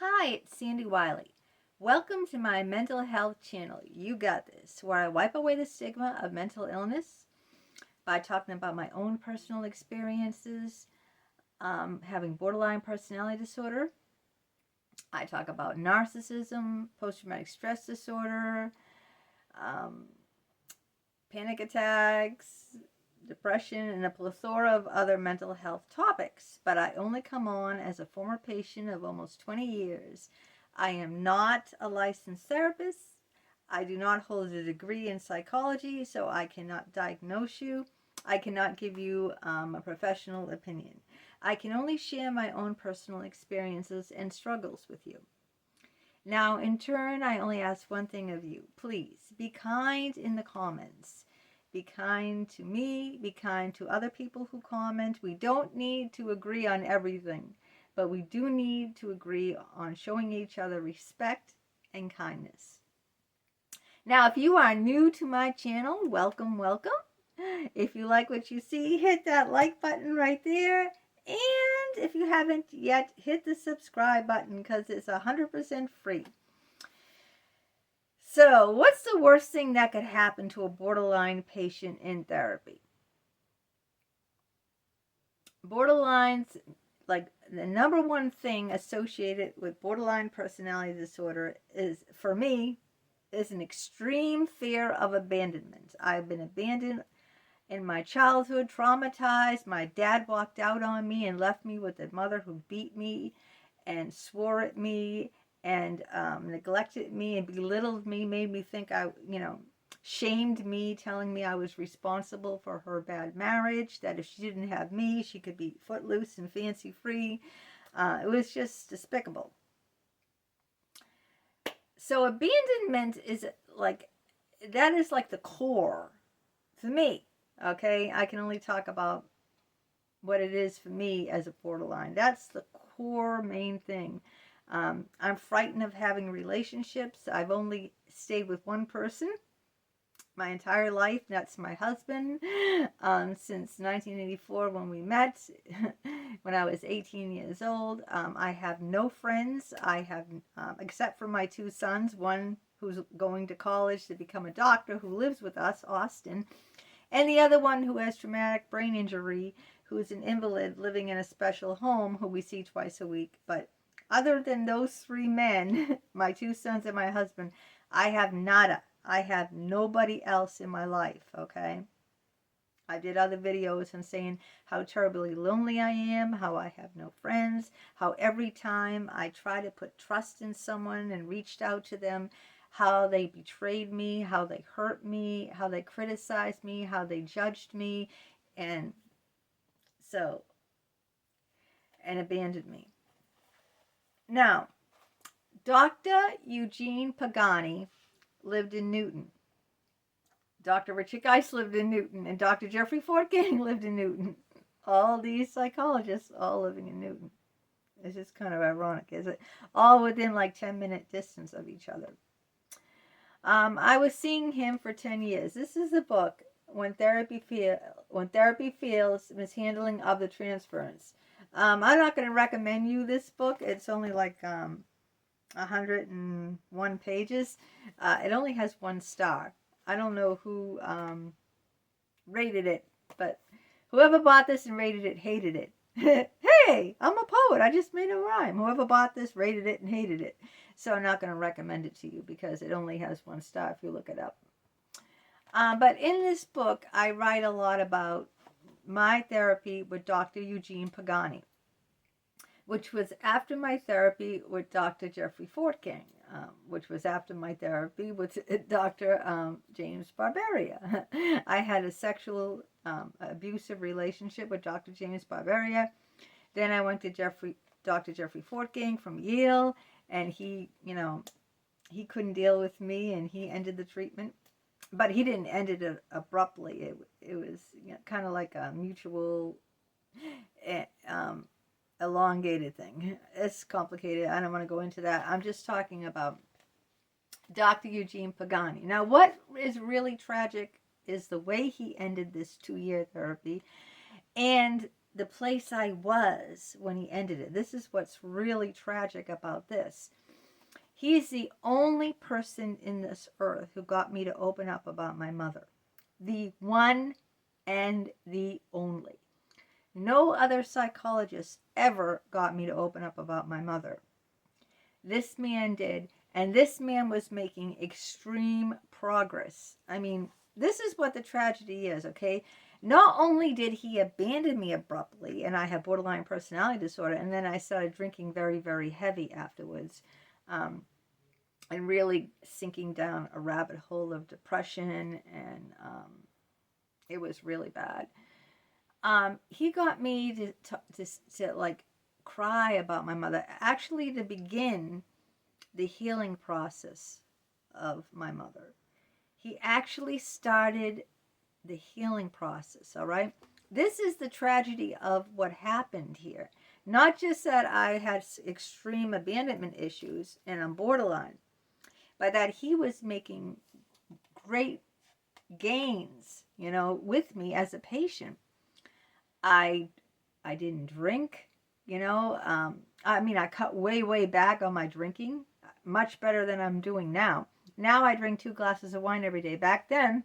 Hi, it's Sandy Wyllie. Welcome to my mental health channel, You Got This, where I wipe away the stigma of mental illness by talking about my own personal experiences, having borderline personality disorder. I talk about narcissism, post-traumatic stress disorder, um, panic attacks, depression, and a plethora of other mental health topics. But I only come on as a former patient of almost 20 years. I am not a licensed therapist. I do not hold a degree in psychology, so I cannot diagnose you. I cannot give you a professional opinion. I can only share my own personal experiences and struggles with you. Now, in turn, I only ask one thing of you. Please be kind in the comments. Be kind to me. Be kind to other people who comment. We don't need to agree on everything, but we do need to agree on showing each other respect and kindness. Now, if you are new to my channel, welcome, welcome. If you like what you see, hit that like button right there. And if you haven't yet, hit the subscribe button because it's 100% free. So, what's the worst thing that could happen to a borderline patient in therapy? Borderline's, like, the number one thing associated with borderline personality disorder is, for me, is an extreme fear of abandonment. I've been abandoned in my childhood, traumatized. My dad walked out on me and left me with a mother who beat me and swore at me and neglected me and belittled me, made me think shamed me, telling me I was responsible for her bad marriage, that if she didn't have me, she could be footloose and fancy free. It was just despicable. So abandonment is like the core for me. Okay, I can only talk about what it is for me as a borderline. That's the core main thing. I'm frightened of having relationships. I've only stayed with one person my entire life. That's my husband. Since 1984 when we met, when I was 18 years old. I have no friends. I have, except for my two sons, one who's going to college to become a doctor who lives with us, Austin, and the other one who has traumatic brain injury, who is an invalid living in a special home, who we see twice a week. But other than those three men, my two sons and my husband, I have nada. I have nobody else in my life, okay? I did other videos and saying how terribly lonely I am, how I have no friends, how every time I try to put trust in someone and reached out to them, how they betrayed me, how they hurt me, how they criticized me, how they judged me, and abandoned me. Now, Dr. Eugene Pogany lived in Newton. Dr. Richard Geist lived in Newton, and Dr. Jeffrey Fortgang lived in Newton. All these psychologists all living in Newton. It's just kind of ironic, isn't it? All within like 10-minute distance of each other. I was seeing him for 10 years. This is the book, When Therapy Fails, Mishandling of the Transference. I'm not going to recommend you this book. It's only like 101 pages. It only has 1 star. I don't know who rated it, but whoever bought this and rated it hated it. Hey, I'm a poet. I just made a rhyme. Whoever bought this rated it and hated it. So I'm not going to recommend it to you because it only has 1 star if you look it up. But in this book, I write a lot about my therapy with Dr. Eugene Pogany, which was after my therapy with Dr. Jeffrey Fortgang, which was after my therapy with Dr. James Barbaria. I had a sexual abusive relationship with Dr. James Barbaria. Then I went to Dr. Jeffrey Fortgang from Yale, and he couldn't deal with me, and he ended the treatment. But he didn't end it abruptly. It was kind of like a mutual elongated thing. It's complicated. I don't want to go into that. I'm just talking about Dr. Eugene Pogany. Now, what is really tragic is the way he ended this 2-year therapy and the place I was when he ended it. This is what's really tragic about this. He's the only person in this earth who got me to open up about my mother. The one and the only. No other psychologist ever got me to open up about my mother. This man did, and this man was making extreme progress. I mean, this is what the tragedy is, okay? Not only did he abandon me abruptly, and I have borderline personality disorder, and then I started drinking very, very heavy afterwards, and really sinking down a rabbit hole of depression, and it was really bad. He got me to like cry about my mother, actually to begin the healing process of my mother. He actually started the healing process, all right? This is the tragedy of what happened here. Not just that I had extreme abandonment issues and I'm borderline, but that he was making great gains, with me as a patient. I didn't drink, I cut way back on my drinking, much better than I'm doing now. Now I drink 2 glasses of wine every day. Back then,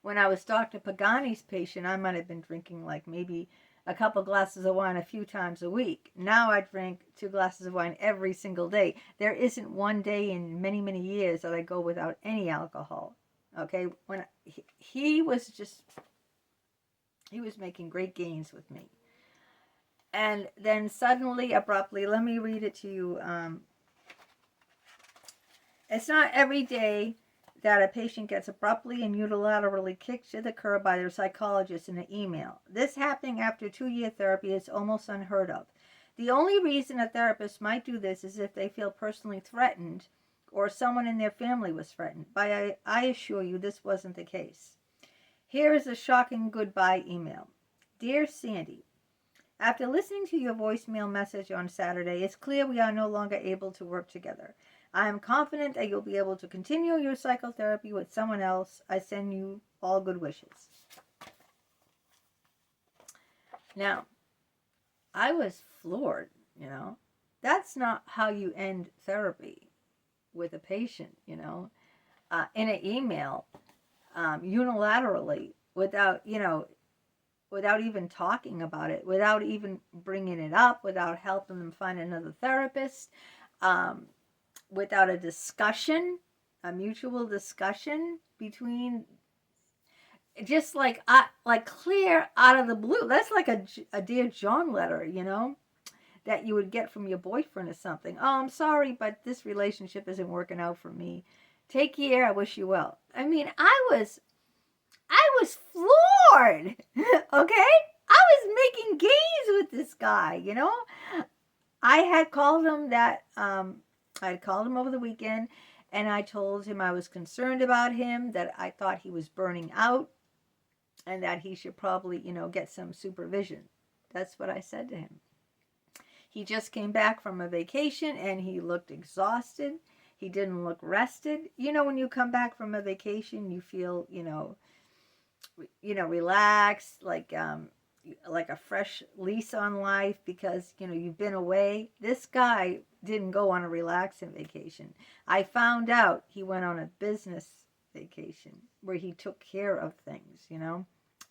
when I was Dr. Pogany's patient, I might have been drinking like maybe a couple glasses of wine a few times a week. Now I drink 2 glasses of wine every single day. There isn't one day in many, many years that I go without any alcohol. Okay? When he was making great gains with me. And then suddenly, abruptly, let me read it to you. It's not every day that a patient gets abruptly and unilaterally kicked to the curb by their psychologist in an email. This happening after 2-year therapy is almost unheard of. The only reason a therapist might do this is if they feel personally threatened or someone in their family was threatened. But I assure you this wasn't the case. Here is a shocking goodbye email. Dear Sandy, after listening to your voicemail message on Saturday, it's clear we are no longer able to work together. I am confident that you'll be able to continue your psychotherapy with someone else. I send you all good wishes. Now, I was floored, That's not how you end therapy with a patient, in an email, unilaterally, without even talking about it, without even bringing it up, without helping them find another therapist, without a discussion, a mutual discussion between, just like clear out of the blue. That's like a Dear John letter, that you would get from your boyfriend or something. Oh, I'm sorry, but this relationship isn't working out for me. Take care. I wish you well. I mean, I was floored. Okay? I was making gains with this guy, I had called him I'd called him over the weekend, and I told him I was concerned about him, that I thought he was burning out, and that he should probably, get some supervision. That's what I said to him. He just came back from a vacation, and he looked exhausted. He didn't look rested. When you come back from a vacation, you feel, relaxed, like a fresh lease on life because, you've been away. This guy didn't go on a relaxing vacation. I found out he went on a business vacation where he took care of things,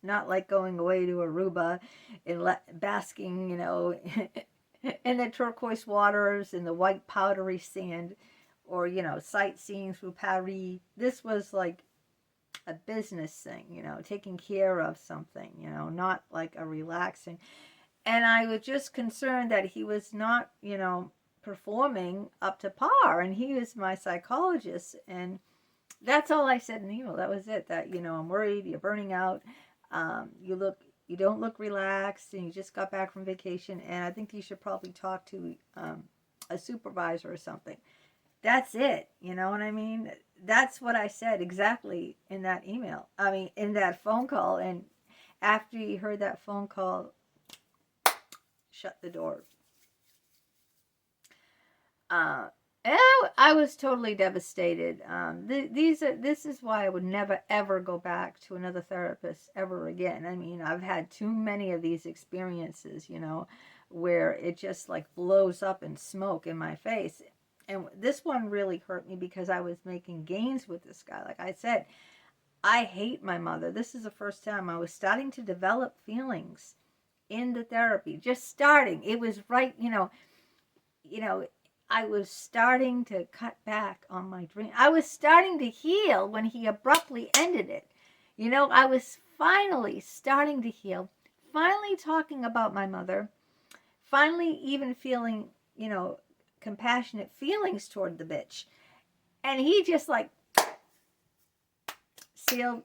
not like going away to Aruba and basking, in the turquoise waters and the white powdery sand, or, sightseeing through Paris. This was like a business thing, taking care of something, not like a relaxing. And I was just concerned that he was not, performing up to par, and he was my psychologist, and that's all I said in the email. That was it. That, I'm worried, you're burning out, you don't look relaxed, and you just got back from vacation, and I think you should probably talk to a supervisor or something. That's it. You know what I mean? That's what I said exactly in that email. I mean, in that phone call. And after he heard that phone call, shut the door. And I was totally devastated. This is why I would never ever go back to another therapist ever again. I mean, I've had too many of these experiences, where it just like blows up in smoke in my face. And this one really hurt me because I was making gains with this guy. Like I said, I hate my mother. This is the first time I was starting to develop feelings in the therapy. Just starting. It was right, I was starting to cut back on my drink. I was starting to heal when he abruptly ended it. I was finally starting to heal, finally talking about my mother, finally even feeling, compassionate feelings toward the bitch. And he just like sealed,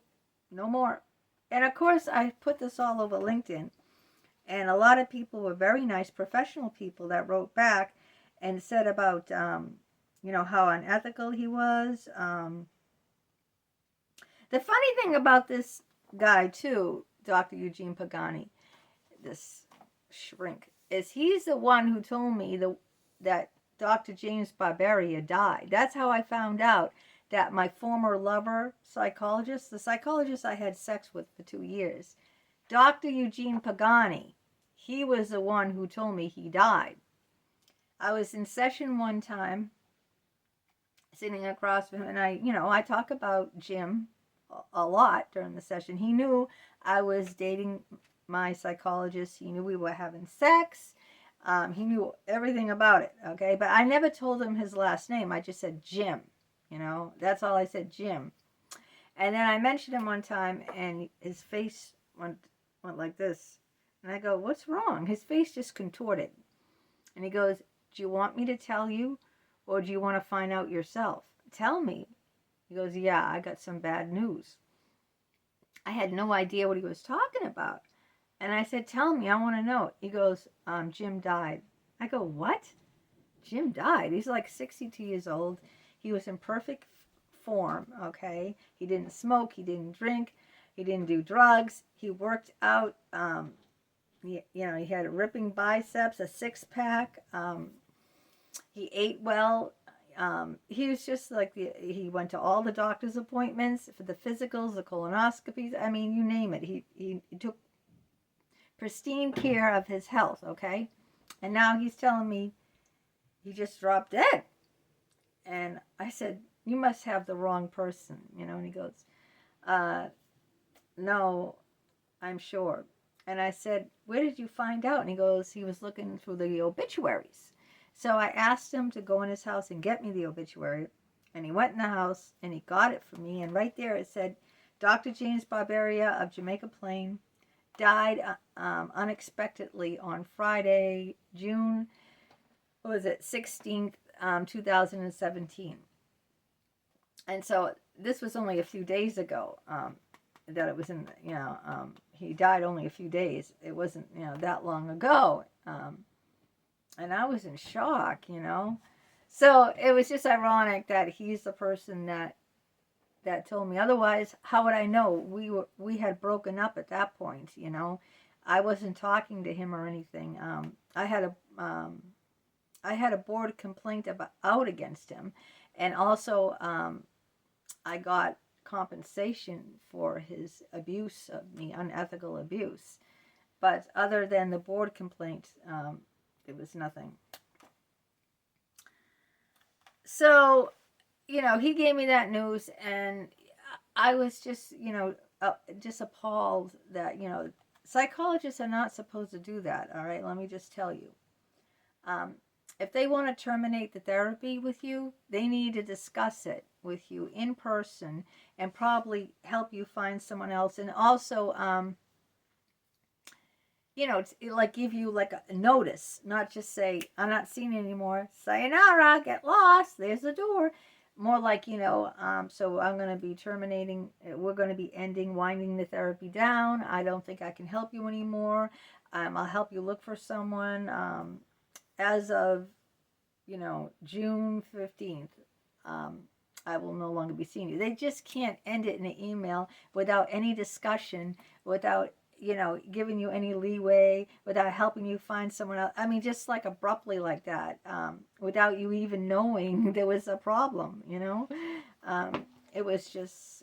no more. And of course, I put this all over LinkedIn. And a lot of people were very nice, professional people that wrote back and said about, how unethical he was. The funny thing about this guy, too, Dr. Eugene Pogany, this shrink, is he's the one who told me that Dr. James Barbaria died. That's how I found out that my former lover, psychologist, the psychologist I had sex with for 2 years, Dr. Eugene Pogany, he was the one who told me he died. I was in session one time, sitting across from him, and I talk about Jim a lot during the session. He knew I was dating my psychologist. He knew we were having sex. He knew everything about it, okay? But I never told him his last name. I just said Jim, That's all I said, Jim. And then I mentioned him one time, and his face went like this. And I go, what's wrong? His face just contorted. And he goes, do you want me to tell you, or do you want to find out yourself? Tell me. He goes, yeah, I got some bad news. I had no idea what he was talking about. And I said, tell me, I want to know. He goes, Jim died. I go, what? Jim died? He's like 62 years old. He was in perfect form, okay? He didn't smoke. He didn't drink. He didn't do drugs. He worked out. He had ripping biceps, a six-pack. He ate well. He was just like, he went to all the doctor's appointments for the physicals, the colonoscopies. I mean, you name it. He took pristine care of his health, okay? And now he's telling me he just dropped dead. And I said, you must have the wrong person, and he goes, no, I'm sure. And I said, where did you find out? And he goes, he was looking through the obituaries. So I asked him to go in his house and get me the obituary. And he went in the house and he got it for me. And right there it said, Dr. James Barbaria of Jamaica Plain died unexpectedly on Friday, June, 16th, 2017. And so this was only a few days ago that it was in, he died only a few days. It wasn't, that long ago. And I was in shock, So it was just ironic that he's the person that told me. Otherwise, how would I know? We had broken up at that point, I wasn't talking to him or anything. I had a board complaint out against him, and also I got compensation for his abuse of me, unethical abuse. But other than the board complaint, it was nothing. So, he gave me that news, and I was just, just appalled that, psychologists are not supposed to do that, all right? Let me just tell you. If they want to terminate the therapy with you, they need to discuss it with you in person and probably help you find someone else. And also, like give you like a notice, not just say, I'm not seeing you anymore. Sayonara, get lost. There's the door. More like, so I'm going to be terminating. We're going to be winding the therapy down. I don't think I can help you anymore. I'll help you look for someone. As of, June 15th, I will no longer be seeing you. They just can't end it in an email without any discussion, without giving you any leeway, without helping you find someone else. I mean, just like abruptly like that, without you even knowing there was a problem, It was just,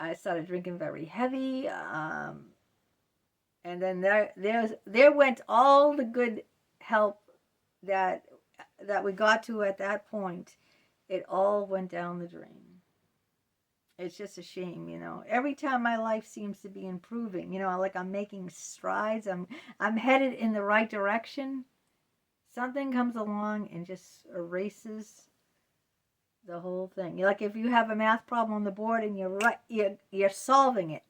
I started drinking very heavy, and then there went all the good help that we got to at that point. It all went down the drain. It's just a shame, Every time my life seems to be improving, like I'm making strides, I'm headed in the right direction. Something comes along and just erases the whole thing. Like if you have a math problem on the board and you're solving it,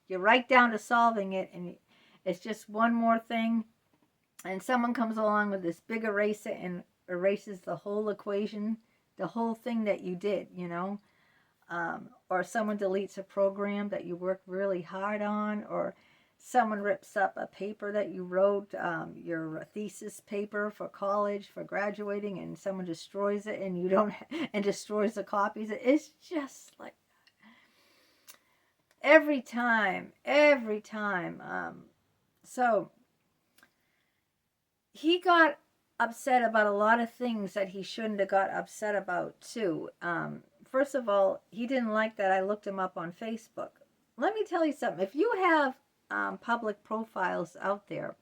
you're right down to solving it, and it's just one more thing, and someone comes along with this big eraser and erases the whole equation, the whole thing that you did, or someone deletes a program that you worked really hard on, or someone rips up a paper that you wrote, your thesis paper for college, for graduating, and someone destroys it, and and destroys the copies. It's just like every time. So he got upset about a lot of things that he shouldn't have got upset about too. First of all, he didn't like that I looked him up on Facebook. Let me tell you something. If you have public profiles out there,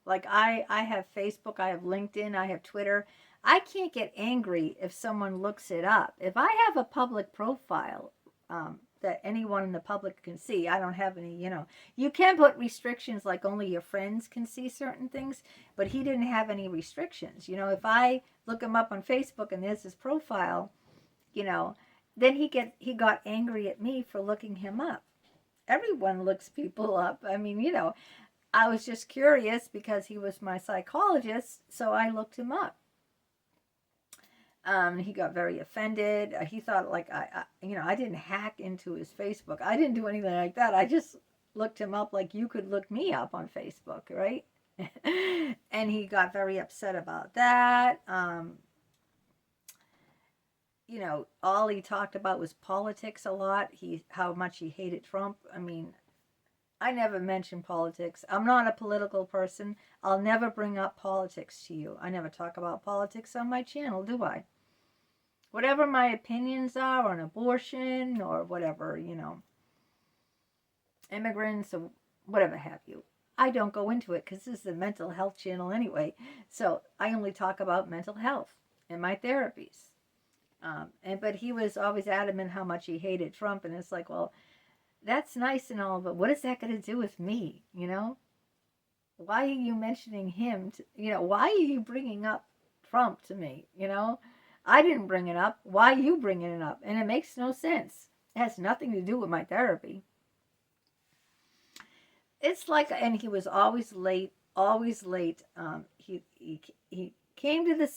like I have Facebook, I have LinkedIn, I have Twitter, I can't get angry if someone looks it up. If I have a public profile that anyone in the public can see, I don't have any, you can put restrictions like only your friends can see certain things, but he didn't have any restrictions. If I look him up on Facebook and there's his profile, then he got angry at me for looking him up. Everyone looks people up. I mean, I was just curious because he was my psychologist, so I looked him up. He got very offended. He thought like I didn't hack into his Facebook. I didn't do anything like that. I just looked him up like you could look me up on Facebook, right? And he got very upset about that. All he talked about was politics a lot. How much he hated Trump. I mean, I never mention politics. I'm not a political person. I'll never bring up politics to you. I never talk about politics on my channel, do I? Whatever my opinions are on abortion or whatever, immigrants or whatever have you, I don't go into it because this is a mental health channel anyway. So I only talk about mental health and my therapies. But he was always adamant how much he hated Trump, and it's like, well, that's nice and all, but what is that going to do with me? Why are you mentioning him? Why are you bringing up Trump to me? I didn't bring it up. Why are you bringing it up? And it makes no sense. It has nothing to do with my therapy. It's like, and he was always late. He came to the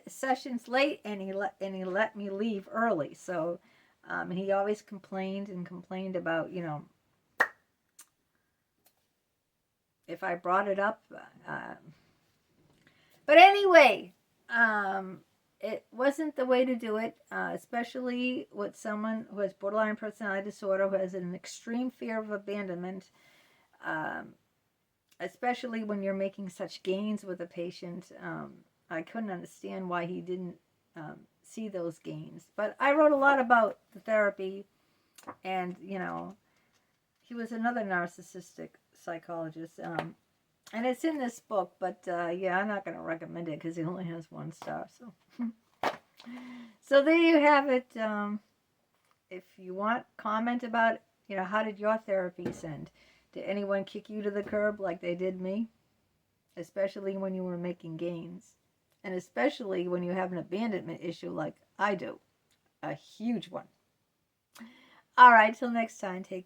sessions late, and he let me leave early. So he always complained about, if I brought it up. But anyway, it wasn't the way to do it, especially with someone who has borderline personality disorder, who has an extreme fear of abandonment, especially when you're making such gains with a patient. I couldn't understand why he didn't see those gains. But I wrote a lot about the therapy, and, he was another narcissistic psychologist. And it's in this book, but yeah, I'm not going to recommend it because it only has 1 star. So there you have it. If you want, comment about, how did your therapies end? Did anyone kick you to the curb like they did me? Especially when you were making gains. And especially when you have an abandonment issue like I do. A huge one. All right, till next time, take care.